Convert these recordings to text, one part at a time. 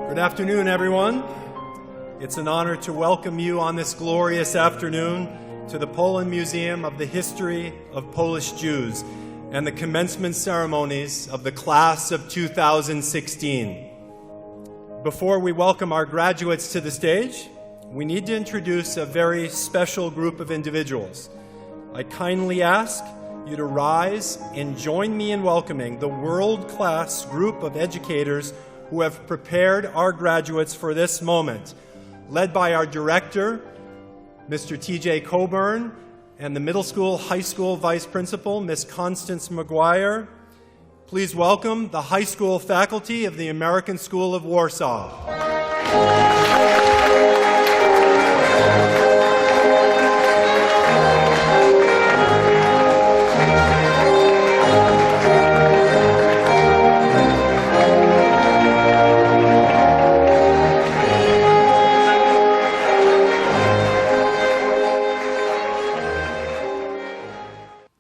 Good afternoon, everyone. It's an honor to welcome you on this glorious afternoon to the Poland Museum of the History of Polish Jews and the commencement ceremonies of the class of 2016. Before we welcome our graduates to the stage, we need to introduce a very special group of individuals. I kindly ask you to rise and join me in welcoming the world-class group of educators who have prepared our graduates for this moment, led by our director, Mr. T.J. Coburn, and the middle school, high school vice principal, Ms. Constance McGuire. Please welcome the high school faculty of the American School of Warsaw.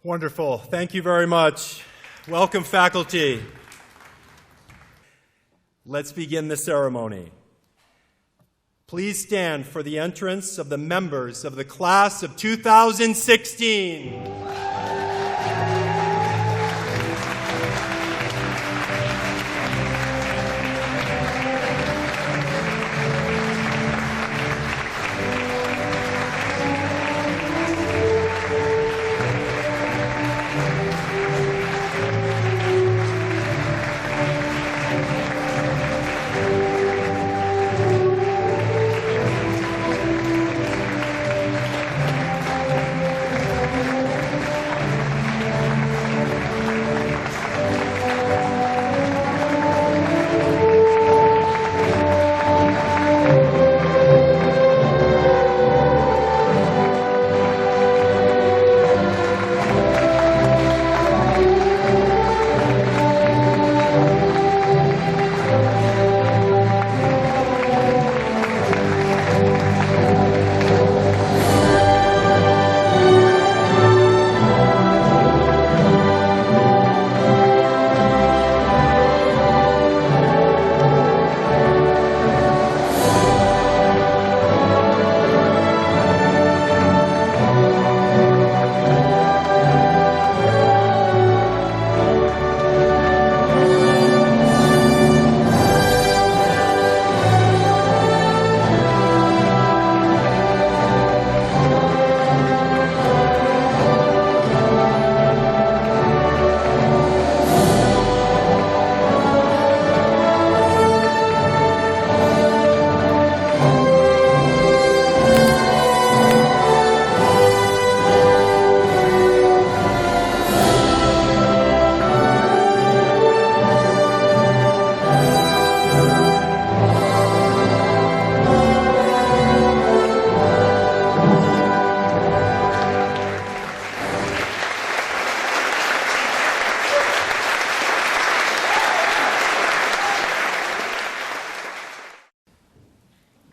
Wonderful. Thank you very much. Welcome, faculty. Let's begin the ceremony. Please stand for the entrance of the members of the class of 2016.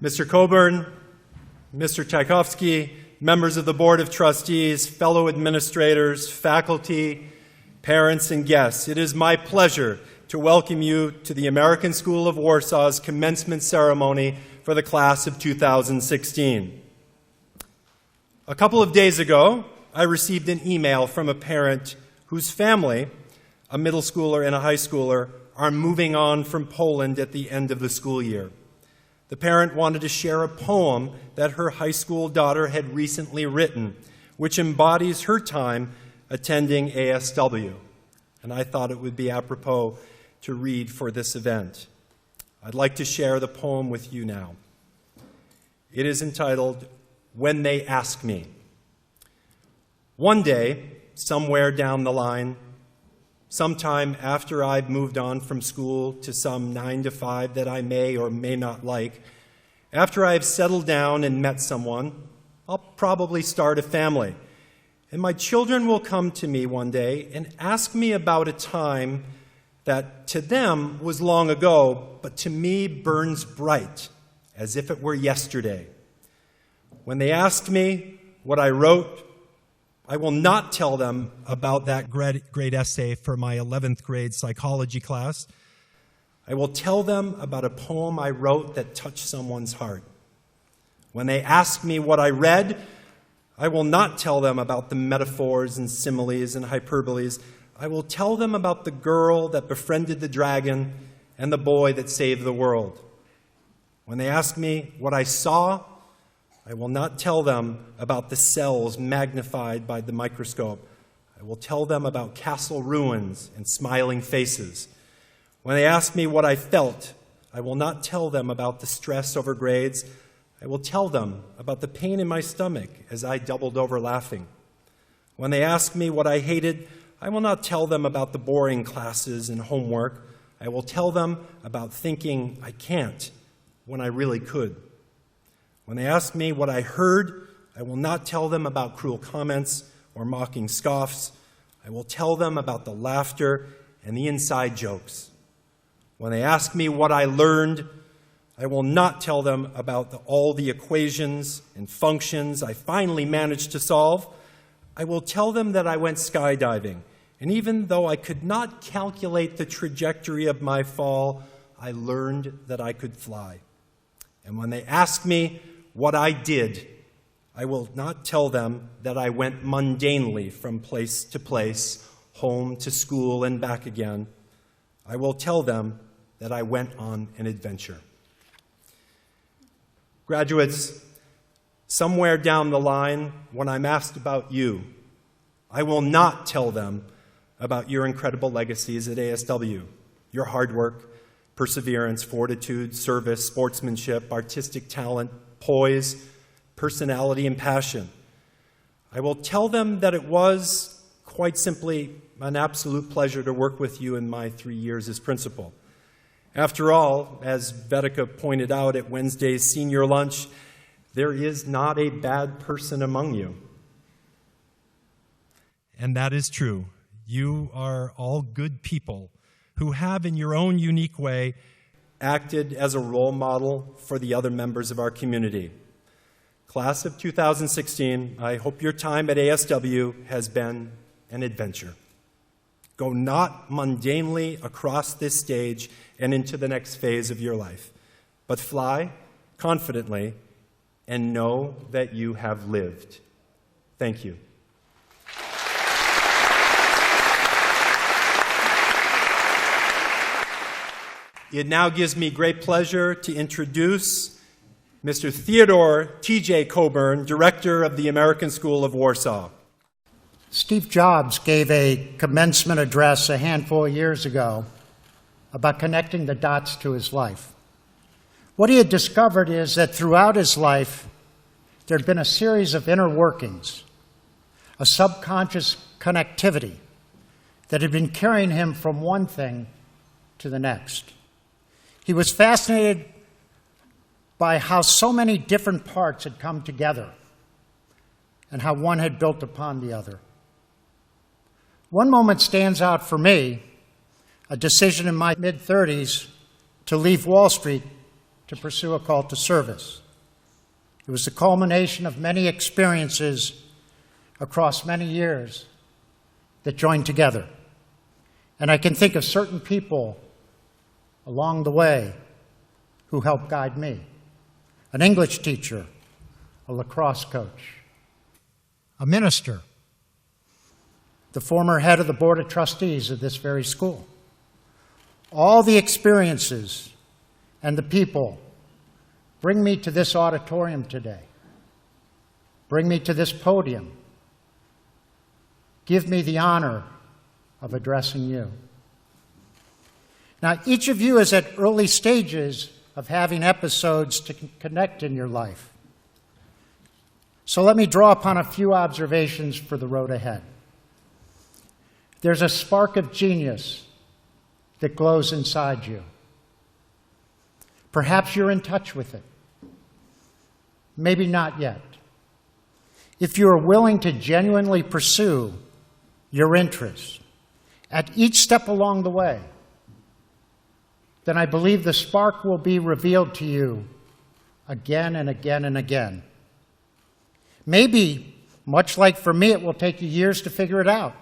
Mr. Coburn, Mr. Tchaikovsky, members of the Board of Trustees, fellow administrators, faculty, parents, and guests, it is my pleasure to welcome you to the American School of Warsaw's commencement ceremony for the class of 2016. A couple of days ago, I received an email from a parent whose family, a middle schooler and a high schooler, are moving on from Poland at the end of the school year. The parent wanted to share a poem that her high school daughter had recently written, which embodies her time attending ASW. And I thought it would be apropos to read for this event. I'd like to share the poem with you now. It is entitled, When They Ask Me. One day, somewhere down the line, sometime after I've moved on from school to some 9 to 5 that I may or may not like, after I've settled down and met someone, I'll probably start a family. And my children will come to me one day and ask me about a time that to them was long ago, but to me burns bright, as if it were yesterday. When they ask me what I wrote, I will not tell them about that great essay for my 11th grade psychology class. I will tell them about a poem I wrote that touched someone's heart. When they ask me what I read, I will not tell them about the metaphors and similes and hyperboles. I will tell them about the girl that befriended the dragon and the boy that saved the world. When they ask me what I saw, I will not tell them about the cells magnified by the microscope. I will tell them about castle ruins and smiling faces. When they ask me what I felt, I will not tell them about the stress over grades. I will tell them about the pain in my stomach as I doubled over laughing. When they ask me what I hated, I will not tell them about the boring classes and homework. I will tell them about thinking I can't when I really could. When they ask me what I heard, I will not tell them about cruel comments or mocking scoffs. I will tell them about the laughter and the inside jokes. When they ask me what I learned, I will not tell them about all the equations and functions I finally managed to solve. I will tell them that I went skydiving, and even though I could not calculate the trajectory of my fall, I learned that I could fly. And when they ask me what I did, I will not tell them that I went mundanely from place to place, home to school and back again. I will tell them that I went on an adventure. Graduates, somewhere down the line, when I'm asked about you, I will not tell them about your incredible legacies at ASW, your hard work, perseverance, fortitude, service, sportsmanship, artistic talent, poise, personality, and passion. I will tell them that it was, quite simply, an absolute pleasure to work with you in my 3 years as principal. After all, as Vedika pointed out at Wednesday's senior lunch, there is not a bad person among you. And that is true. You are all good people who have, in your own unique way, acted as a role model for the other members of our community. Class of 2016, I hope your time at ASW has been an adventure. Go not mundanely across this stage and into the next phase of your life, but fly confidently and know that you have lived. Thank you. It now gives me great pleasure to introduce Mr. Theodore T.J. Coburn, Director of the American School of Warsaw. Steve Jobs gave a commencement address a handful of years ago about connecting the dots to his life. What he had discovered is that throughout his life, there had been a series of inner workings, a subconscious connectivity that had been carrying him from one thing to the next. He was fascinated by how so many different parts had come together and how one had built upon the other. One moment stands out for me, a decision in my mid-30s to leave Wall Street to pursue a call to service. It was the culmination of many experiences across many years that joined together. And I can think of certain people along the way who helped guide me. An English teacher, a lacrosse coach, a minister, the former head of the board of trustees of this very school. All the experiences and the people bring me to this auditorium today, bring me to this podium, give me the honor of addressing you. Now, each of you is at early stages of having episodes to connect in your life. So let me draw upon a few observations for the road ahead. There's a spark of genius that glows inside you. Perhaps you're in touch with it. Maybe not yet. If you are willing to genuinely pursue your interests at each step along the way, then I believe the spark will be revealed to you again and again and again. Maybe, much like for me, it will take you years to figure it out,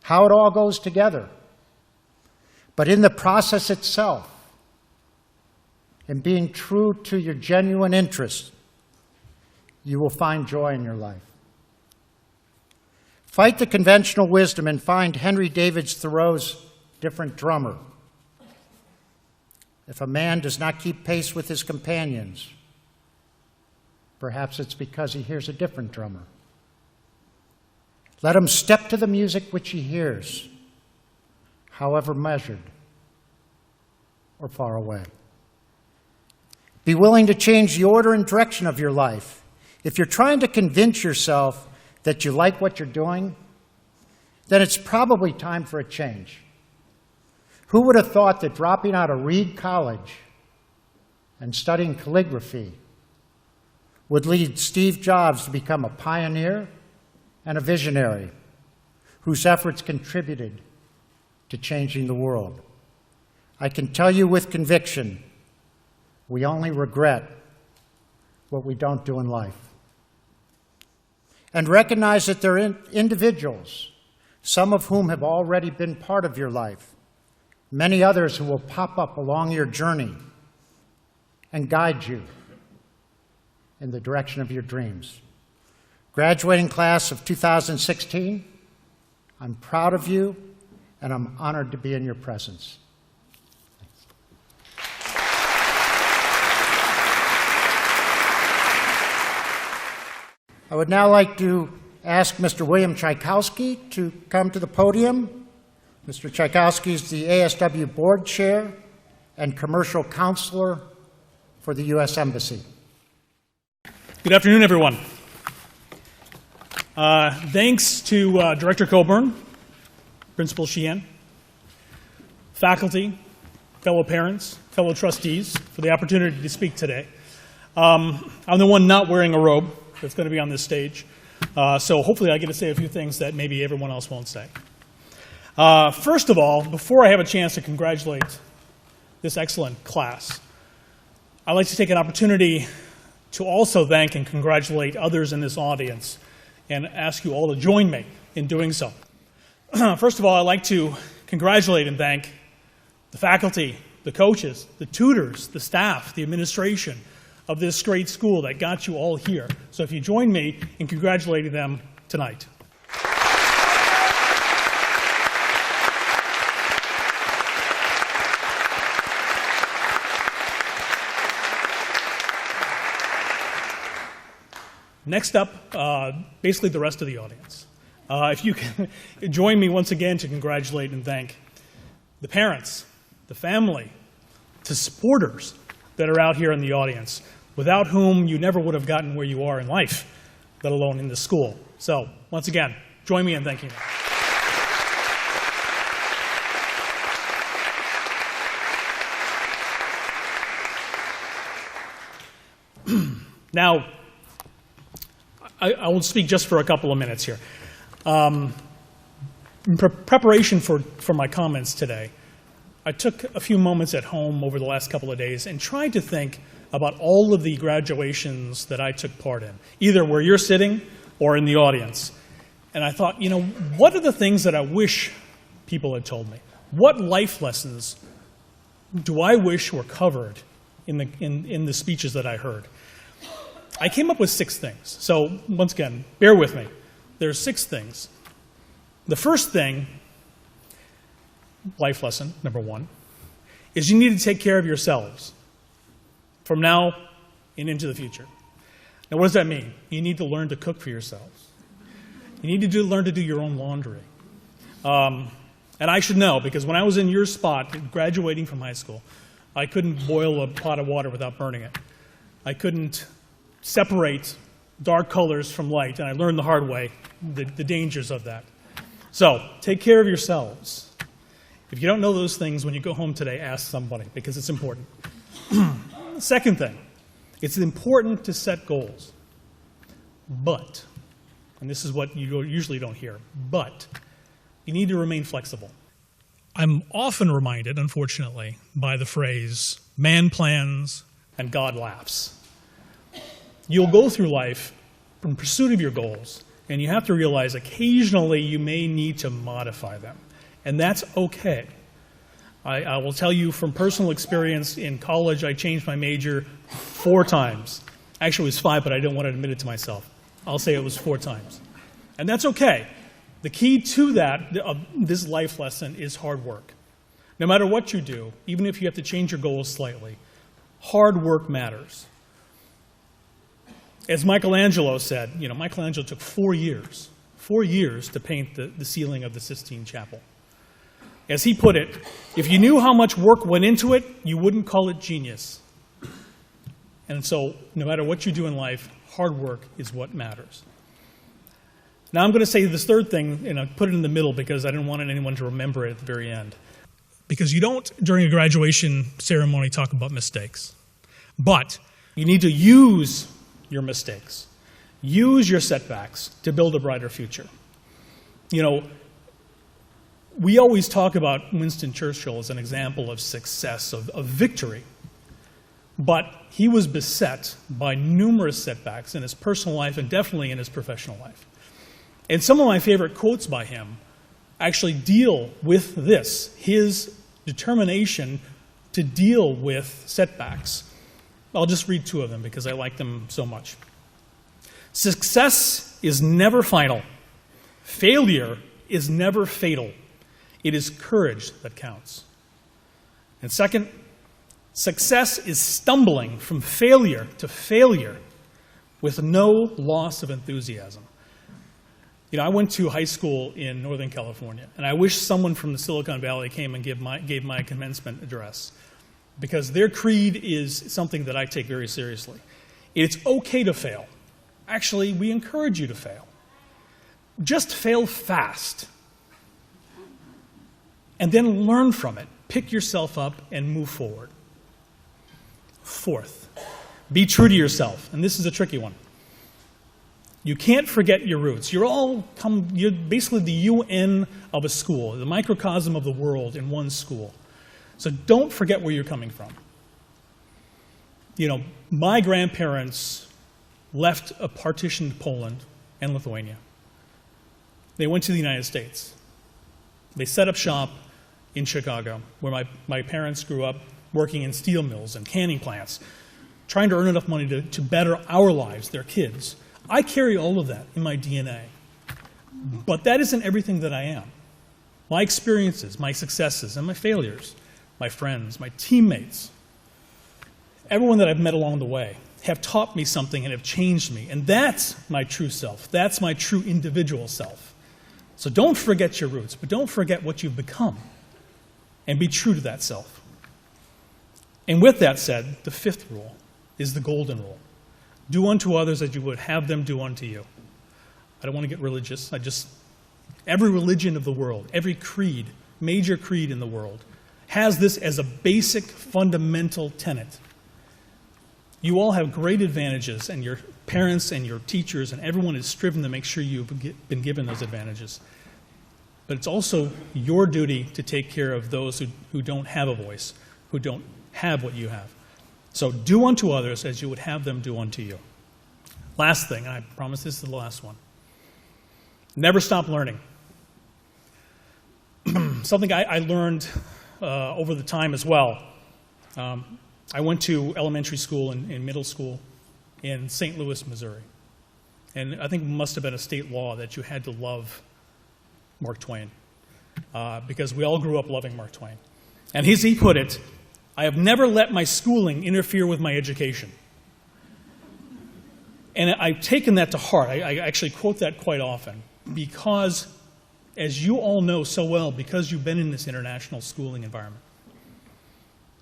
how it all goes together. But in the process itself, in being true to your genuine interests, you will find joy in your life. Fight the conventional wisdom and find Henry David Thoreau's different drummer. If a man does not keep pace with his companions, perhaps it's because he hears a different drummer. Let him step to the music which he hears, however measured or far away. Be willing to change the order and direction of your life. If you're trying to convince yourself that you like what you're doing, then it's probably time for a change. Who would have thought that dropping out of Reed College and studying calligraphy would lead Steve Jobs to become a pioneer and a visionary whose efforts contributed to changing the world? I can tell you with conviction, we only regret what we don't do in life. And recognize that there are individuals, some of whom have already been part of your life, many others who will pop up along your journey and guide you in the direction of your dreams. Graduating class of 2016, I'm proud of you, and I'm honored to be in your presence. I would now like to ask Mr. William Tchaikovsky to come to the podium. Mr. Tchaikovsky is the ASW Board Chair and Commercial Counselor for the U.S. Embassy. Good afternoon, everyone. Thanks to Director Coburn, Principal Sheehan, faculty, fellow parents, fellow trustees for the opportunity to speak today. I'm the one not wearing a robe that's going to be on this stage, so hopefully I get to say a few things that maybe everyone else won't say. First of all, before I have a chance to congratulate this excellent class, I'd like to take an opportunity to also thank and congratulate others in this audience and ask you all to join me in doing so. First of all, I'd like to congratulate and thank the faculty, the coaches, the tutors, the staff, the administration of this great school that got you all here. So if you join me in congratulating them tonight. Next up, basically the rest of the audience. If you can join me once again to congratulate and thank the parents, the family, the supporters that are out here in the audience, without whom you never would have gotten where you are in life, let alone in this school. So, once again, join me in thanking them. Now, I will speak just for a couple of minutes here. In preparation for my comments today, I took a few moments at home over the last couple of days and tried to think about all of the graduations that I took part in, either where you're sitting or in the audience. And I thought, you know, what are the things that I wish people had told me? What life lessons do I wish were covered in the speeches that I heard? I came up with 6 things. So once again, bear with me. There's 6 things. The first thing, life lesson, number 1, is you need to take care of yourselves from now and into the future. Now, what does that mean? You need to learn to cook for yourselves. You need to learn to do your own laundry. And I should know, because when I was in your spot, graduating from high school, I couldn't boil a pot of water without burning it. I couldn't separate dark colors from light, and I learned the hard way the dangers of that. So, take care of yourselves. If you don't know those things when you go home today, ask somebody, because it's important. Second thing, it's important to set goals. But, and this is what you usually don't hear, but you need to remain flexible. I'm often reminded, unfortunately, by the phrase, man plans and God laughs. You'll go through life in pursuit of your goals, and you have to realize occasionally you may need to modify them, and that's okay. I will tell you from personal experience, in college I changed my major 4 times. Actually, it was 5, but I didn't want to admit it to myself. I'll say it was 4 times. And that's okay. The key to that, this life lesson, is hard work. No matter what you do, even if you have to change your goals slightly, hard work matters. As Michelangelo said, Michelangelo took 4 years to paint the ceiling of the Sistine Chapel. As he put it, if you knew how much work went into it, you wouldn't call it genius. And so, no matter what you do in life, hard work is what matters. Now I'm going to say this third thing, and I put it in the middle because I didn't want anyone to remember it at the very end. Because you don't, during a graduation ceremony, talk about mistakes. But you need to use your mistakes. Use your setbacks to build a brighter future. We always talk about Winston Churchill as an example of success, of victory. But he was beset by numerous setbacks in his personal life and definitely in his professional life. And some of my favorite quotes by him actually deal with this, his determination to deal with setbacks. I'll just read 2 of them because I like them so much. Success is never final. Failure is never fatal. It is courage that counts. And second, success is stumbling from failure to failure with no loss of enthusiasm. I went to high school in Northern California, and I wish someone from the Silicon Valley came and gave my commencement address, because their creed is something that I take very seriously. It's okay to fail. Actually, we encourage you to fail. Just fail fast, and then learn from it. Pick yourself up and move forward. Fourth, be true to yourself, and this is a tricky one. You can't forget your roots. You're basically the UN of a school, the microcosm of the world in one school. So don't forget where you're coming from. My grandparents left a partitioned Poland and Lithuania. They went to the United States. They set up shop in Chicago, where my parents grew up working in steel mills and canning plants, trying to earn enough money to better our lives, their kids. I carry all of that in my DNA. But that isn't everything that I am. My experiences, my successes, and my failures, my friends, my teammates, everyone that I've met along the way have taught me something and have changed me. And that's my true self. That's my true individual self. So don't forget your roots, but don't forget what you've become. And be true to that self. And with that said, the 5th rule is the golden rule. Do unto others as you would have them do unto you. I don't want to get religious. Every religion of the world, every creed, major creed in the world, has this as a basic fundamental tenet. You all have great advantages, and your parents and your teachers and everyone has striven to make sure you've been given those advantages. But it's also your duty to take care of those who don't have a voice, who don't have what you have. So do unto others as you would have them do unto you. Last thing, and I promise this is the last one. Never stop learning. Something I learned over the time as well. I went to elementary school and middle school in St. Louis, Missouri. And I think it must have been a state law that you had to love Mark Twain, because we all grew up loving Mark Twain. And as he put it, I have never let my schooling interfere with my education. And I've taken that to heart. I actually quote that quite often because, as you all know so well, because you've been in this international schooling environment,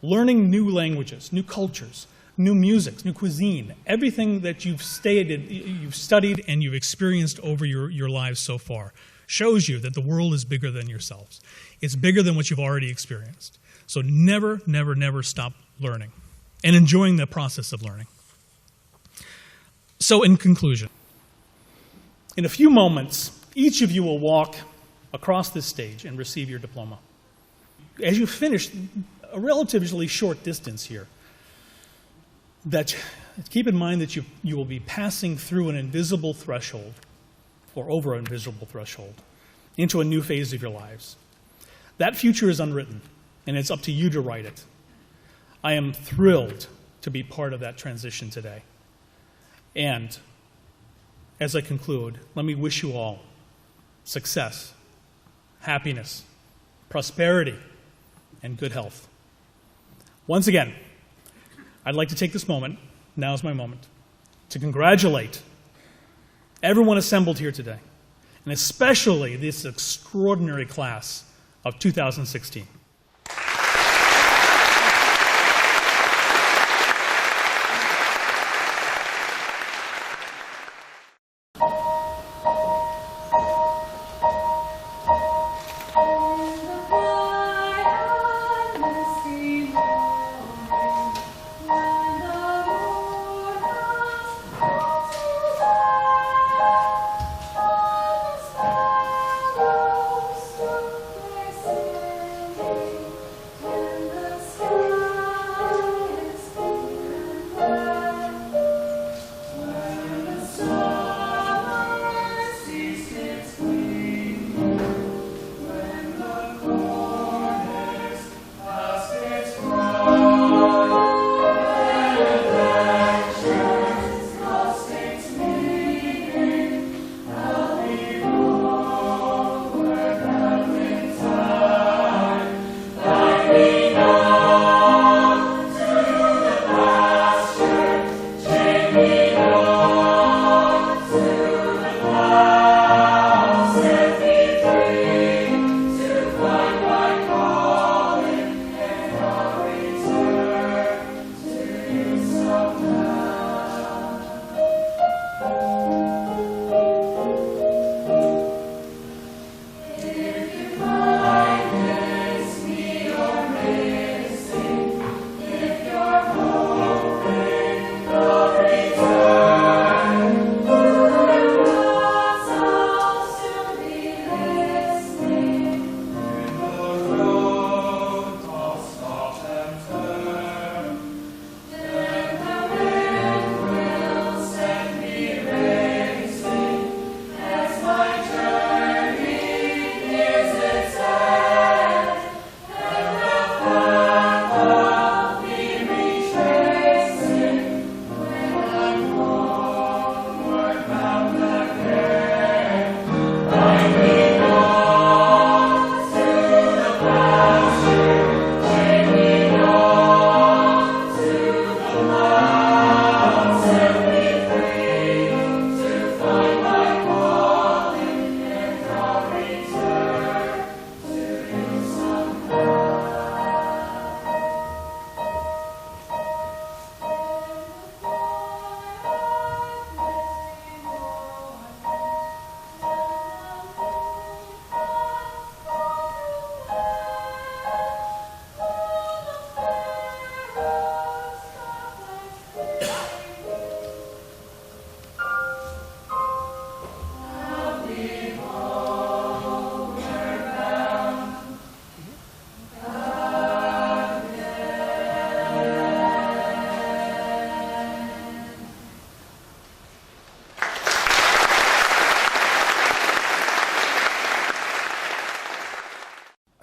learning new languages, new cultures, new music, new cuisine, everything that you've studied and you've experienced over your lives so far shows you that the world is bigger than yourselves. It's bigger than what you've already experienced. So never, never, never stop learning and enjoying the process of learning. So in conclusion, in a few moments, each of you will walk across this stage and receive your diploma. As you finish a relatively short distance here, keep in mind that you will be passing through an invisible threshold, or over an invisible threshold, into a new phase of your lives. That future is unwritten. and it's up to you to write it. I am thrilled to be part of that transition today. And as I conclude, let me wish you all success, happiness, prosperity, and good health. Once again, I'd like to take this moment, now is my moment, to congratulate everyone assembled here today, and especially this extraordinary class of 2016.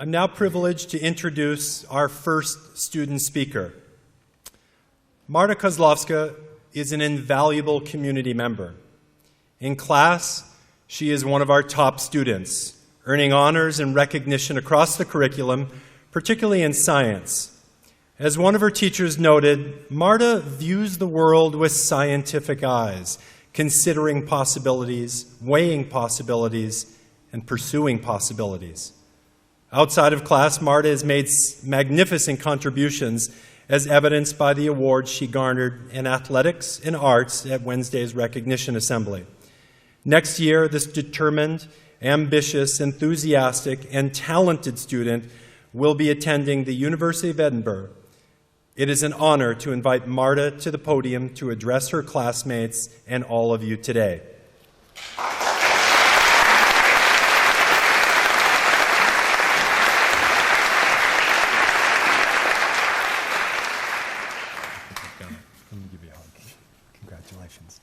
I'm now privileged to introduce our first student speaker. Marta Kozlowska is an invaluable community member. In class, she is one of our top students, earning honors and recognition across the curriculum, particularly in science. As one of her teachers noted, Marta views the world with scientific eyes, considering possibilities, weighing possibilities, and pursuing possibilities. Outside of class, Marta has made magnificent contributions, as evidenced by the awards she garnered in athletics and arts at Wednesday's recognition assembly. Next year, this determined, ambitious, enthusiastic, and talented student will be attending the University of Edinburgh. It is an honor to invite Marta to the podium to address her classmates and all of you today. Let me give you a hug. Congratulations.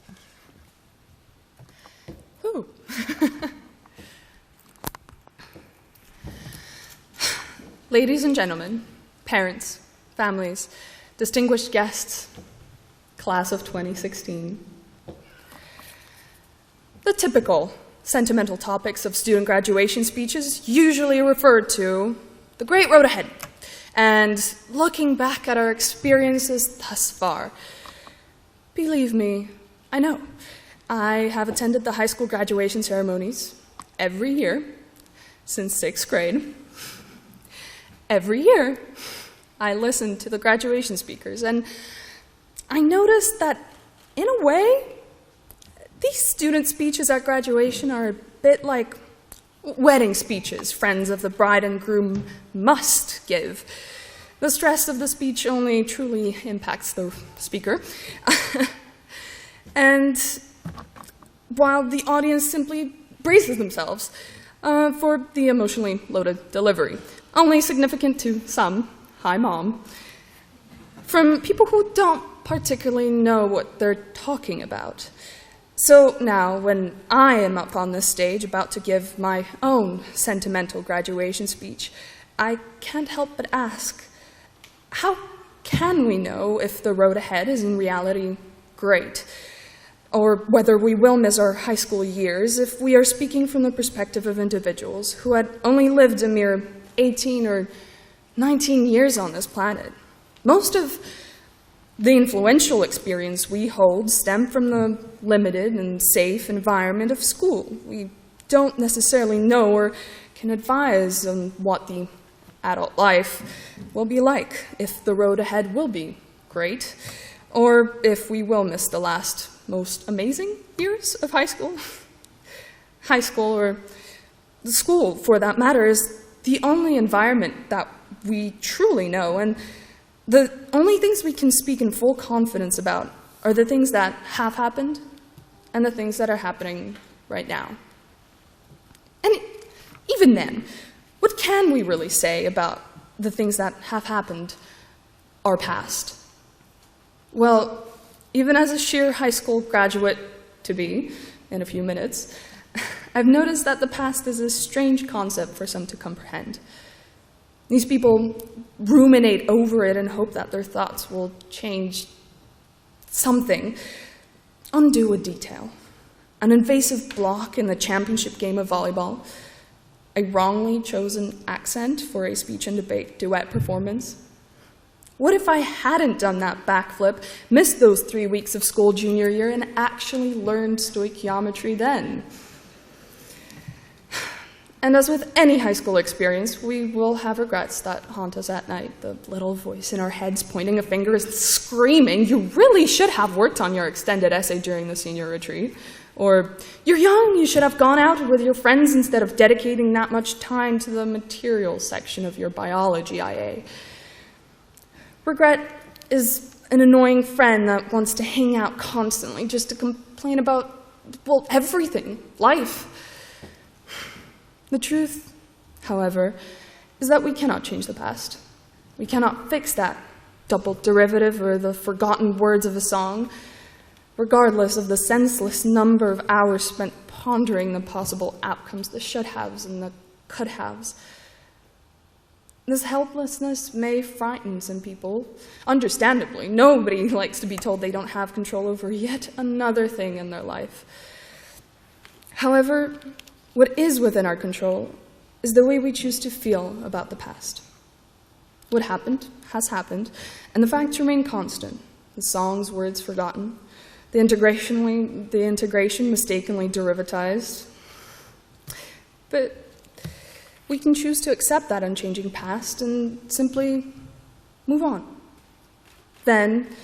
ladies and gentlemen, parents, families, distinguished guests, class of 2016. The typical sentimental topics of student graduation speeches usually refer to the great road ahead and looking back at our experiences thus far. Believe me, I know. I have attended the high school graduation ceremonies every year since 6th grade. Every year, I listen to the graduation speakers, and I noticed that, in a way, these student speeches at graduation are a bit like wedding speeches friends of the bride and groom must give. The stress of the speech only truly impacts the speaker. And while the audience simply braces themselves for the emotionally loaded delivery, only significant to some, hi mom, from people who don't particularly know what they're talking about. So now, when I am up on this stage about to give my own sentimental graduation speech, I can't help but ask, how can we know if the road ahead is in reality great? Or whether we will miss our high school years if we are speaking from the perspective of individuals who had only lived a mere 18 or 19 years on this planet. Most of the influential experience we hold stem from the limited and safe environment of school. We don't necessarily know or can advise on what the adult life will be like, if the road ahead will be great, or if we will miss the last most amazing years of high school. High school, or the school for that matter, is the only environment that we truly know, and the only things we can speak in full confidence about are the things that have happened and the things that are happening right now. And even then, what can we really say about the things that have happened are past? Well, even as a sheer high school graduate to be in a few minutes, I've noticed that the past is a strange concept for some to comprehend. These people ruminate over it and hope that their thoughts will change something, undo a detail, an invasive block in the championship game of volleyball, a wrongly chosen accent for a speech and debate duet performance. What if I hadn't done that backflip, missed those 3 weeks of school junior year, and actually learned stoichiometry then? And as with any high school experience, we will have regrets that haunt us at night, the little voice in our heads pointing a finger screaming, you really should have worked on your extended essay during the senior retreat. Or, you're young, you should have gone out with your friends instead of dedicating that much time to the material section of your biology IA. Regret is an annoying friend that wants to hang out constantly just to complain about, well, everything, life. The truth, however, is that we cannot change the past. We cannot fix that double derivative or the forgotten words of a song, regardless of the senseless number of hours spent pondering the possible outcomes, the should-haves and the could-haves. This helplessness may frighten some people. Understandably, nobody likes to be told they don't have control over yet another thing in their life. However, what is within our control is the way we choose to feel about the past. What happened has happened, and the facts remain constant. The song's words forgotten, the integration mistakenly derivatized. But we can choose to accept that unchanging past and simply move on. Then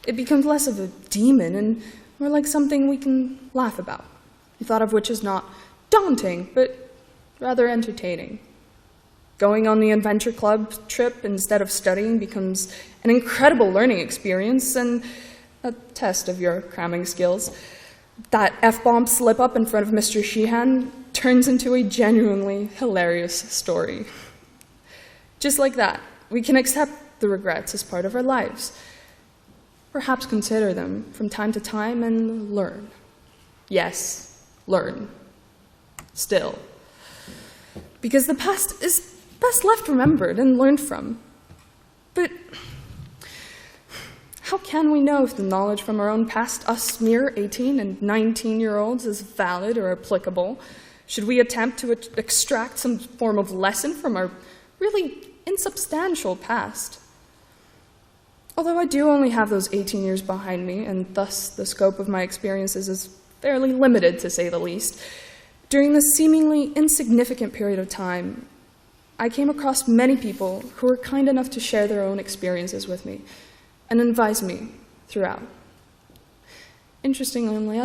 it becomes less of a demon and more like something we can laugh about, the thought of which is not daunting, but rather entertaining. Going on the adventure club trip instead of studying becomes an incredible learning experience and a test of your cramming skills. That F-bomb slip-up in front of Mr. Sheehan turns into a genuinely hilarious story. Just like that, we can accept the regrets as part of our lives, perhaps consider them from time to time and learn. Yes, learn. Still. Because the past is best left remembered and learned from. But how can we know if the knowledge from our own past, us mere 18 and 19-year-olds, is valid or applicable? Should we attempt to extract some form of lesson from our really insubstantial past? Although I do only have those 18 years behind me, and thus the scope of my experiences is fairly limited, to say the least, during this seemingly insignificant period of time, I came across many people who were kind enough to share their own experiences with me and advise me throughout. Interestingly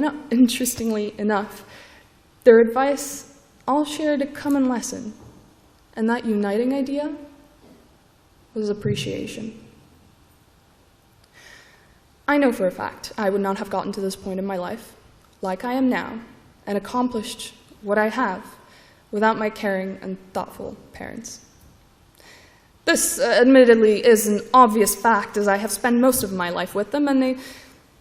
enough, their advice all shared a common lesson, and that uniting idea was appreciation. I know for a fact I would not have gotten to this point in my life, like I am now, and accomplished what I have without my caring and thoughtful parents. This, admittedly, is an obvious fact, as I have spent most of my life with them, and they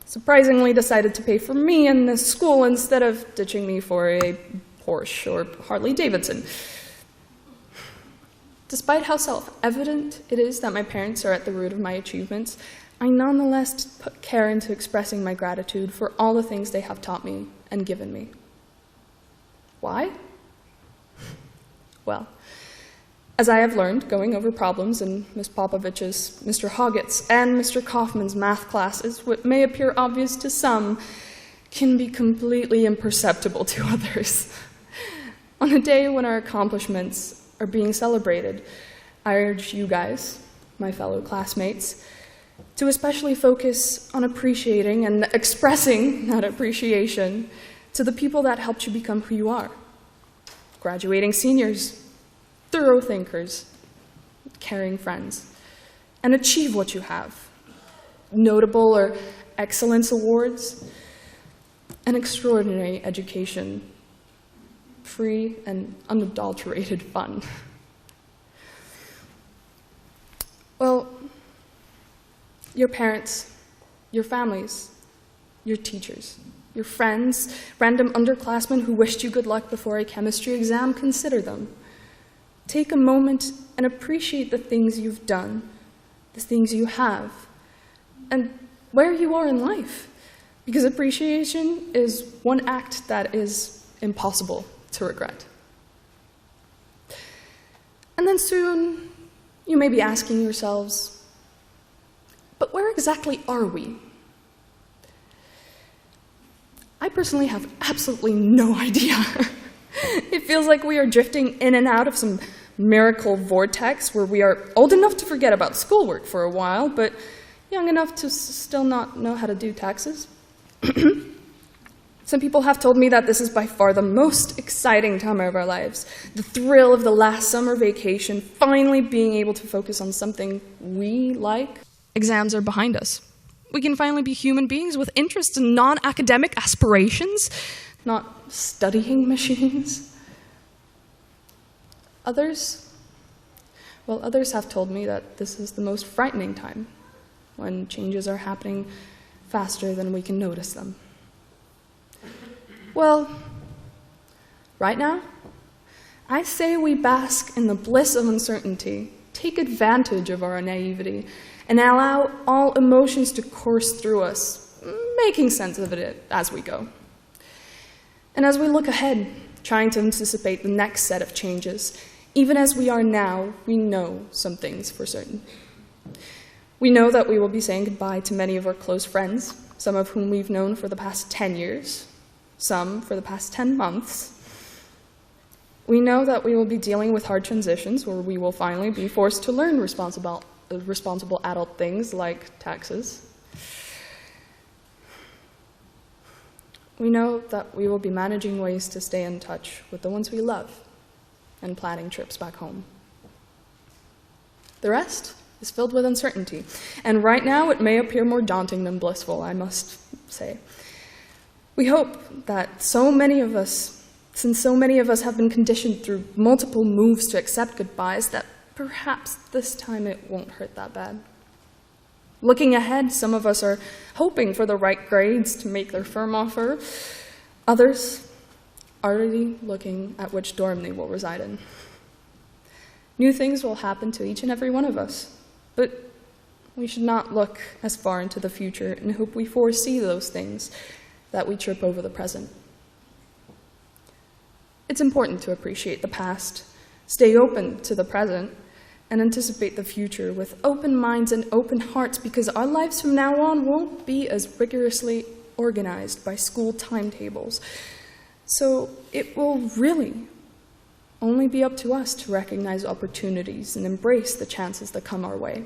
surprisingly decided to pay for me in this school instead of ditching me for a Porsche or Harley-Davidson. Despite how self-evident it is that my parents are at the root of my achievements, I nonetheless put care into expressing my gratitude for all the things they have taught me and given me. Why? Well, as I have learned going over problems in Ms. Popovich's, Mr. Hoggett's, and Mr. Kaufman's math classes, what may appear obvious to some can be completely imperceptible to others. On a day when our accomplishments are being celebrated, I urge you guys, my fellow classmates, to especially focus on appreciating and expressing that appreciation to the people that helped you become who you are. Graduating seniors, thorough thinkers, caring friends, and achieve what you have. Notable or excellence awards, and extraordinary education, free and unadulterated fun. Well, your parents, your families, your teachers, your friends, random underclassmen who wished you good luck before a chemistry exam, consider them. Take a moment and appreciate the things you've done, the things you have, and where you are in life. Because appreciation is one act that is impossible to regret. And then soon, you may be asking yourselves, but where exactly are we? I personally have absolutely no idea. It feels like we are drifting in and out of some miracle vortex where we are old enough to forget about schoolwork for a while, but young enough to still not know how to do taxes. Some people have told me that this is by far the most exciting time of our lives. The thrill of the last summer vacation, finally being able to focus on something we like. Exams are behind us. We can finally be human beings with interests and non-academic aspirations, not studying machines. Others have told me that this is the most frightening time, when changes are happening faster than we can notice them. Well, right now, I say we bask in the bliss of uncertainty, take advantage of our naivety, and allow all emotions to course through us, making sense of it as we go. And as we look ahead, trying to anticipate the next set of changes, even as we are now, we know some things for certain. We know that we will be saying goodbye to many of our close friends, some of whom we've known for the past 10 years, some for the past 10 months. We know that we will be dealing with hard transitions where we will finally be forced to learn responsible adult things like taxes. We know that we will be managing ways to stay in touch with the ones we love and planning trips back home. The rest is filled with uncertainty, and right now it may appear more daunting than blissful, I must say. We hope that since so many of us have been conditioned through multiple moves to accept goodbyes, that perhaps this time it won't hurt that bad. Looking ahead, some of us are hoping for the right grades to make their firm offer. Others already looking at which dorm they will reside in. New things will happen to each and every one of us, but we should not look as far into the future and hope we foresee those things that we trip over the present. It's important to appreciate the past, stay open to the present, and anticipate the future with open minds and open hearts, because our lives from now on won't be as rigorously organized by school timetables. So it will really only be up to us to recognize opportunities and embrace the chances that come our way.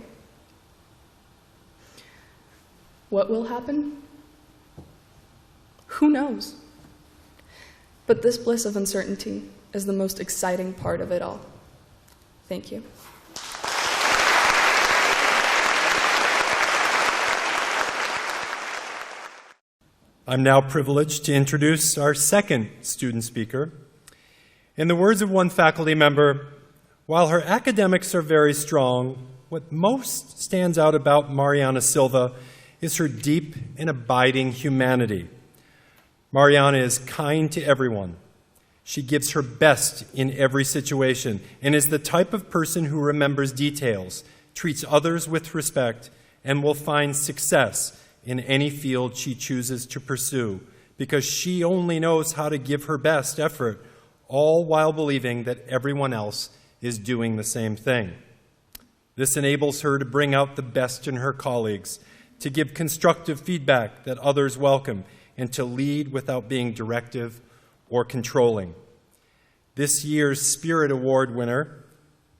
What will happen? Who knows? But this bliss of uncertainty is the most exciting part of it all. Thank you. I'm now privileged to introduce our second student speaker. In the words of one faculty member, while her academics are very strong, what most stands out about Mariana Silva is her deep and abiding humanity. Mariana is kind to everyone. She gives her best in every situation and is the type of person who remembers details, treats others with respect, and will find success in any field she chooses to pursue, because she only knows how to give her best effort, all while believing that everyone else is doing the same thing. This enables her to bring out the best in her colleagues, to give constructive feedback that others welcome, and to lead without being directive or controlling. This year's Spirit Award winner,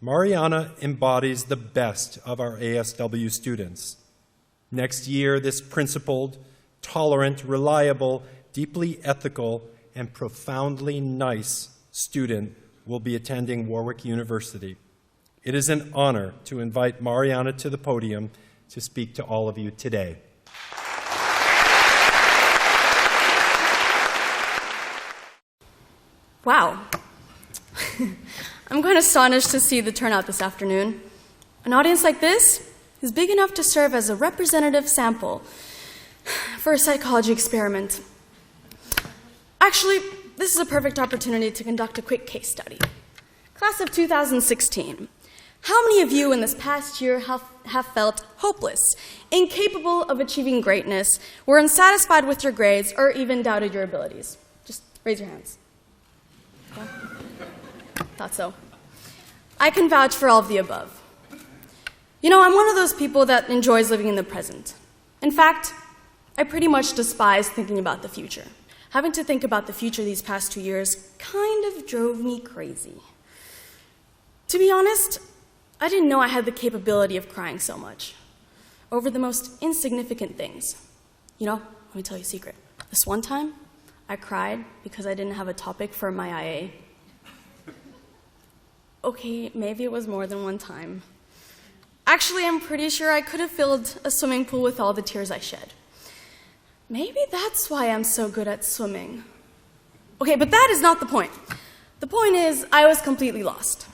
Mariana embodies the best of our ASW students. Next year, this principled, tolerant, reliable, deeply ethical, and profoundly nice student will be attending Warwick University. It is an honor to invite Mariana to the podium to speak to all of you today. Wow. I'm quite astonished to see the turnout this afternoon. An audience like this is big enough to serve as a representative sample for a psychology experiment. Actually, this is a perfect opportunity to conduct a quick case study. Class of 2016. How many of you in this past year have felt hopeless, incapable of achieving greatness, were unsatisfied with your grades, or even doubted your abilities? Just raise your hands. Yeah? Thought so. I can vouch for all of the above. You know, I'm one of those people that enjoys living in the present. In fact, I pretty much despise thinking about the future. Having to think about the future these past 2 years kind of drove me crazy. To be honest, I didn't know I had the capability of crying so much over the most insignificant things. You know, let me tell you a secret. This one time, I cried because I didn't have a topic for my IA. Okay, maybe it was more than one time. Actually, I'm pretty sure I could have filled a swimming pool with all the tears I shed. Maybe that's why I'm so good at swimming. Okay, but that is not the point. The point is, I was completely lost.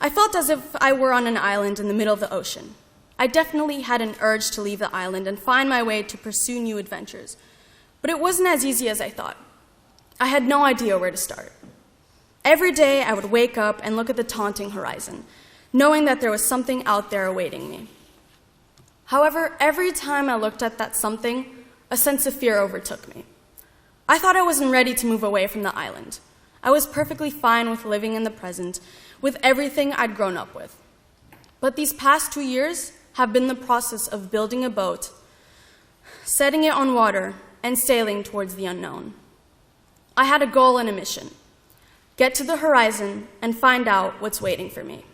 I felt as if I were on an island in the middle of the ocean. I definitely had an urge to leave the island and find my way to pursue new adventures. But it wasn't as easy as I thought. I had no idea where to start. Every day, I would wake up and look at the taunting horizon, knowing that there was something out there awaiting me. However, every time I looked at that something, a sense of fear overtook me. I thought I wasn't ready to move away from the island. I was perfectly fine with living in the present, with everything I'd grown up with. But these past 2 years have been the process of building a boat, setting it on water, and sailing towards the unknown. I had a goal and a mission: get to the horizon and find out what's waiting for me.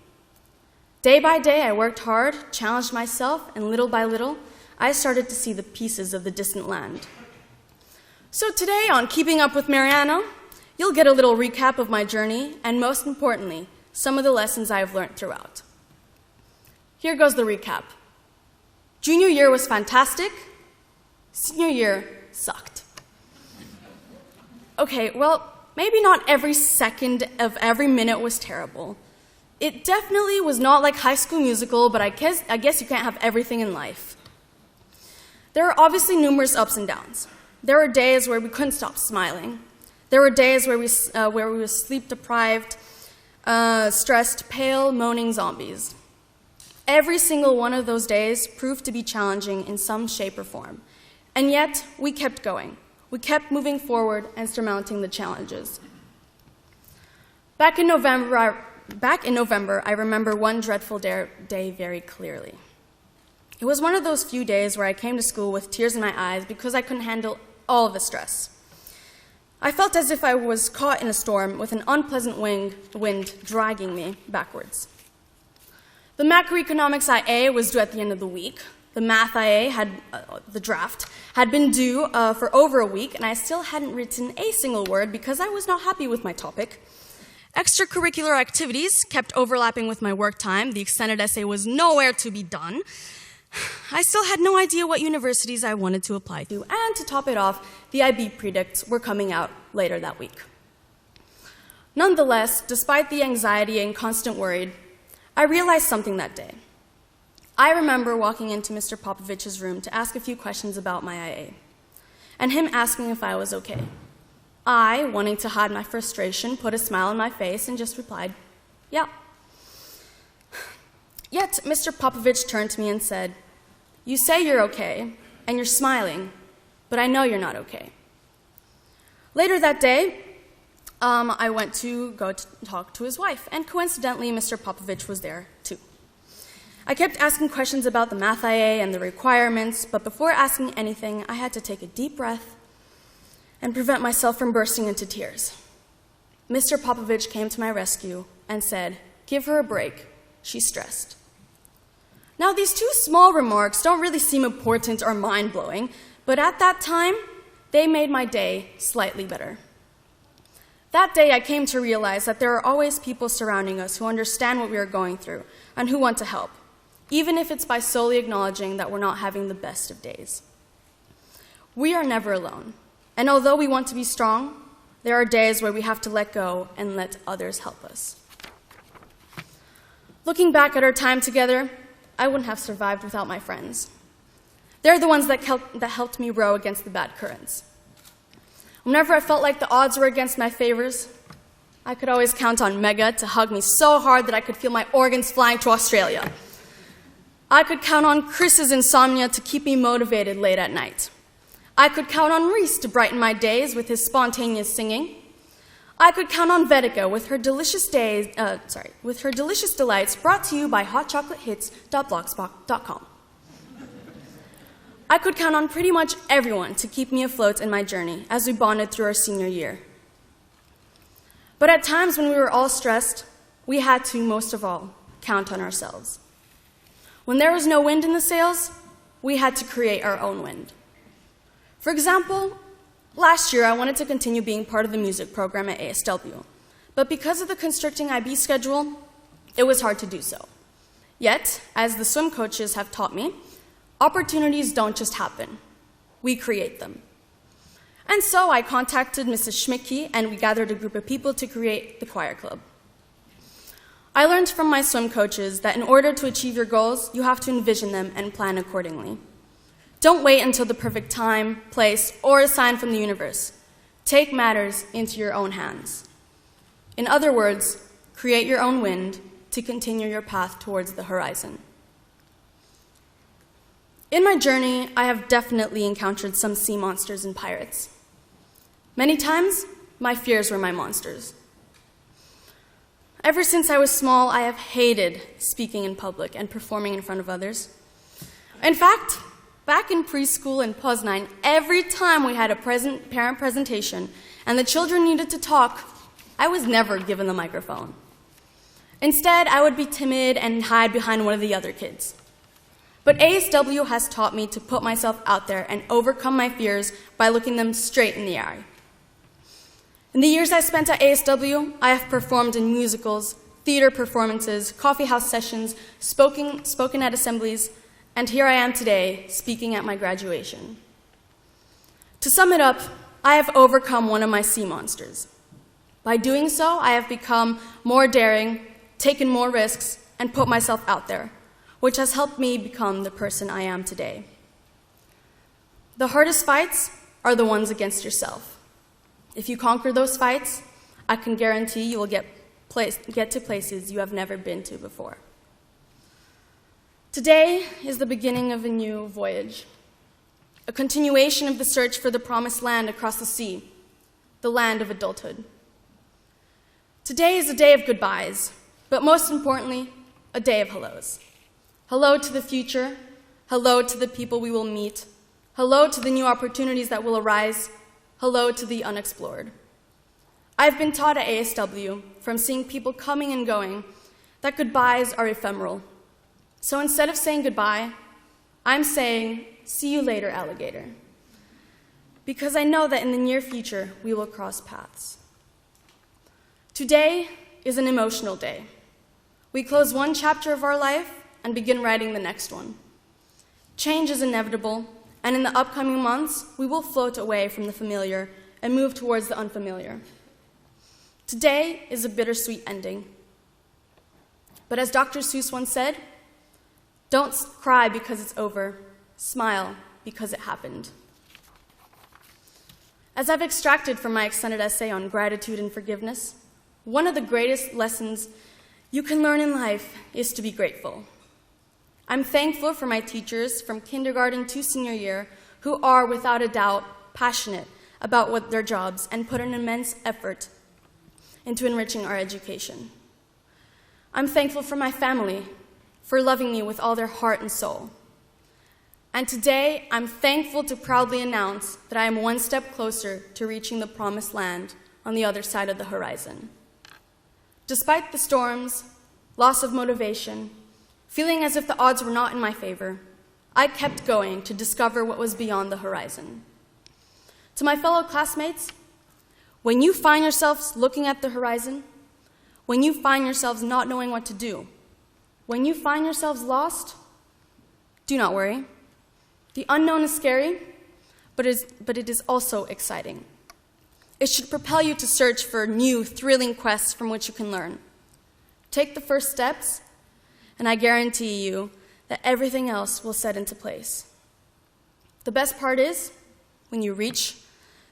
Day by day, I worked hard, challenged myself, and little by little, I started to see the pieces of the distant land. So today, on Keeping Up with Mariana, you'll get a little recap of my journey, and most importantly, some of the lessons I have learned throughout. Here goes the recap. Junior year was fantastic. Senior year sucked. Okay, well, maybe not every second of every minute was terrible. It definitely was not like High School Musical, but I guess you can't have everything in life. There are obviously numerous ups and downs. There were days where we couldn't stop smiling. There were days where we were sleep deprived. stressed, pale, moaning zombies. Every single one of those days proved to be challenging in some shape or form. And yet, we kept going. We kept moving forward and surmounting the challenges. Back in November, I remember one dreadful day very clearly. It was one of those few days where I came to school with tears in my eyes because I couldn't handle all of the stress. I felt as if I was caught in a storm with an unpleasant wind dragging me backwards. The macroeconomics IA was due at the end of the week. The math IA, the draft, had been due for over a week, and I still hadn't written a single word because I was not happy with my topic. Extracurricular activities kept overlapping with my work time. The extended essay was nowhere to be done. I still had no idea what universities I wanted to apply to, and to top it off, the IB predicts were coming out later that week. Nonetheless, despite the anxiety and constant worry, I realized something that day. I remember walking into Mr. Popovich's room to ask a few questions about my IA, and him asking if I was okay. I, wanting to hide my frustration, put a smile on my face and just replied, yeah. Yet, Mr. Popovich turned to me and said, "You say you're okay, and you're smiling, but I know you're not okay." Later that day, I went to go to talk to his wife, and coincidentally, Mr. Popovich was there too. I kept asking questions about the math IA and the requirements, but before asking anything, I had to take a deep breath and prevent myself from bursting into tears. Mr. Popovich came to my rescue and said, "Give her a break, she's stressed." Now, these two small remarks don't really seem important or mind-blowing, but at that time, they made my day slightly better. That day, I came to realize that there are always people surrounding us who understand what we are going through and who want to help, even if it's by solely acknowledging that we're not having the best of days. We are never alone, and although we want to be strong, there are days where we have to let go and let others help us. Looking back at our time together, I wouldn't have survived without my friends. They're the ones that helped me row against the bad currents. Whenever I felt like the odds were against my favors, I could always count on Mega to hug me so hard that I could feel my organs flying to Australia. I could count on Chris's insomnia to keep me motivated late at night. I could count on Reese to brighten my days with his spontaneous singing. I could count on Vetica with her delicious delights brought to you by hotchocolatehits.blogspot.com. I could count on pretty much everyone to keep me afloat in my journey as we bonded through our senior year. But at times when we were all stressed, we had to, most of all, count on ourselves. When there was no wind in the sails, we had to create our own wind. For example, last year I wanted to continue being part of the music program at ASW, but because of the constricting IB schedule, it was hard to do so. Yet, as the swim coaches have taught me, opportunities don't just happen. We create them. And so I contacted Mrs. Schmidtke, and we gathered a group of people to create the choir club. I learned from my swim coaches that in order to achieve your goals, you have to envision them and plan accordingly. Don't wait until the perfect time, place, or a sign from the universe. Take matters into your own hands. In other words, create your own wind to continue your path towards the horizon. In my journey, I have definitely encountered some sea monsters and pirates. Many times, my fears were my monsters. Ever since I was small, I have hated speaking in public and performing in front of others. In fact, back in preschool in Poznan, every time we had a parent presentation and the children needed to talk, I was never given the microphone. Instead, I would be timid and hide behind one of the other kids. But ASW has taught me to put myself out there and overcome my fears by looking them straight in the eye. In the years I spent at ASW, I have performed in musicals, theater performances, coffee house sessions, spoken at assemblies, and here I am today, speaking at my graduation. To sum it up, I have overcome one of my sea monsters. By doing so, I have become more daring, taken more risks, and put myself out there, which has helped me become the person I am today. The hardest fights are the ones against yourself. If you conquer those fights, I can guarantee you will get get to places you have never been to before. Today is the beginning of a new voyage, a continuation of the search for the promised land across the sea, the land of adulthood. Today is a day of goodbyes, but most importantly, a day of hellos. Hello to the future, hello to the people we will meet, hello to the new opportunities that will arise, hello to the unexplored. I've been taught at ASW, from seeing people coming and going, that goodbyes are ephemeral. So instead of saying goodbye, I'm saying, see you later, alligator. Because I know that in the near future, we will cross paths. Today is an emotional day. We close one chapter of our life and begin writing the next one. Change is inevitable, and in the upcoming months, we will float away from the familiar and move towards the unfamiliar. Today is a bittersweet ending. But as Dr. Seuss once said, don't cry because it's over, smile because it happened. As I've extracted from my extended essay on gratitude and forgiveness, one of the greatest lessons you can learn in life is to be grateful. I'm thankful for my teachers from kindergarten to senior year who are, without a doubt, passionate about their jobs and put an immense effort into enriching our education. I'm thankful for my family for loving me with all their heart and soul. And today, I'm thankful to proudly announce that I am one step closer to reaching the promised land on the other side of the horizon. Despite the storms, loss of motivation, feeling as if the odds were not in my favor, I kept going to discover what was beyond the horizon. To my fellow classmates, when you find yourselves looking at the horizon, when you find yourselves not knowing what to do, when you find yourselves lost, do not worry. The unknown is scary, but it is also exciting. It should propel you to search for new, thrilling quests from which you can learn. Take the first steps, and I guarantee you that everything else will set into place. The best part is, when you reach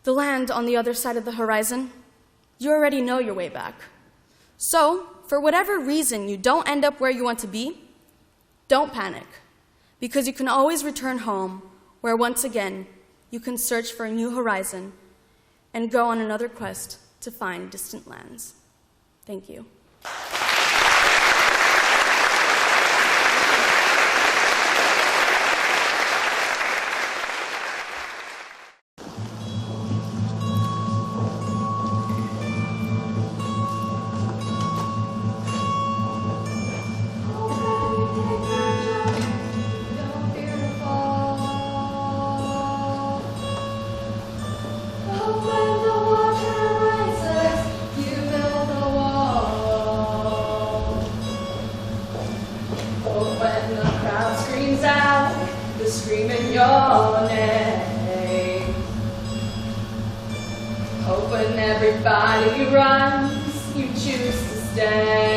the land on the other side of the horizon, you already know your way back. So, for whatever reason you don't end up where you want to be, don't panic, because you can always return home, where once again you can search for a new horizon and go on another quest to find distant lands. Thank you. Screaming your name. Hope when everybody runs, you choose to stay.